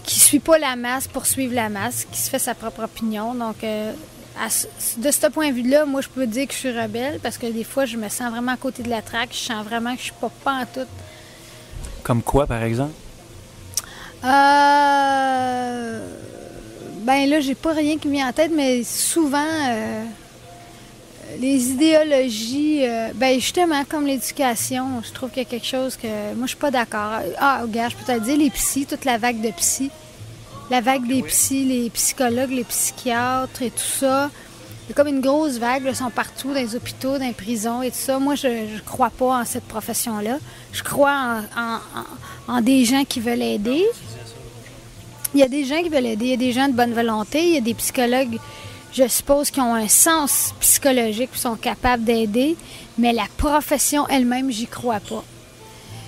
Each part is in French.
Qui suit pas la masse pour suivre la masse, qui se fait sa propre opinion. Donc, de ce point de vue-là, moi, je peux dire que je suis rebelle parce que des fois, je me sens vraiment à côté de la traque. Je sens vraiment que je suis pas en tout. Comme quoi, par exemple? Ben là, j'ai pas rien qui me vient en tête, mais souvent, les idéologies, ben justement, comme l'éducation, je trouve qu'il y a quelque chose que moi, je suis pas d'accord. Ah, regarde, je peux te dire, les psys, toute la vague de psys, la vague des psys, les psychologues, les psychiatres et tout ça, il y a comme une grosse vague, là, ils sont partout, dans les hôpitaux, dans les prisons et tout ça. Moi, je crois pas en cette profession-là. Je crois en des gens qui veulent aider. Il y a des gens qui veulent aider, il y a des gens de bonne volonté, il y a des psychologues, je suppose, qui ont un sens psychologique, qui sont capables d'aider, mais la profession elle-même, j'y crois pas.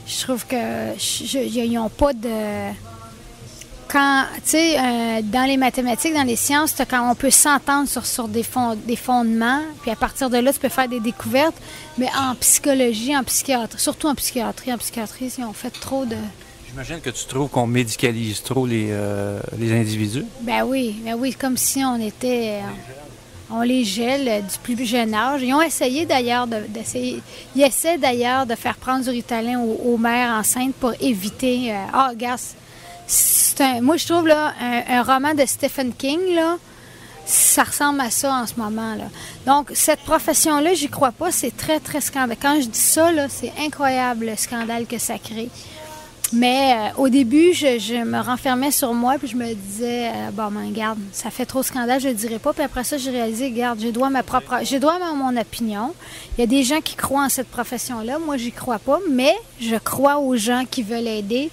Je trouve qu'ils n'ont pas de... Quand, tu sais, dans les mathématiques, dans les sciences, quand on peut s'entendre sur des fondements, puis à partir de là, tu peux faire des découvertes, mais en psychologie, en psychiatrie, surtout en psychiatrie, ils ont fait trop de... J'imagine que tu trouves qu'on médicalise trop les individus. Ben oui, comme si on était... On les gèle du plus jeune âge. Ils ont essayé d'ailleurs Ils essaient d'ailleurs de faire prendre du Ritalin aux mères enceintes pour éviter... regarde, moi je trouve là un roman de Stephen King, là, ça ressemble à ça en ce moment, là. Donc, cette profession-là, j'y crois pas, c'est très, très scandaleux. Quand je dis ça, là, c'est incroyable le scandale que ça crée. Mais au début, je me renfermais sur moi, puis je me disais, bon, ben, regarde, ça fait trop scandale, je le dirai pas. Puis après ça, j'ai réalisé, regarde, j'ai droit à mon opinion. Il y a des gens qui croient en cette profession-là. Moi, j'y crois pas, mais je crois aux gens qui veulent aider.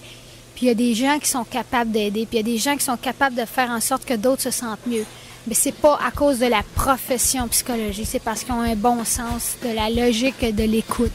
Puis il y a des gens qui sont capables d'aider. Puis il y a des gens qui sont capables de faire en sorte que d'autres se sentent mieux. Mais c'est pas à cause de la profession psychologie, c'est parce qu'ils ont un bon sens de la logique de l'écoute.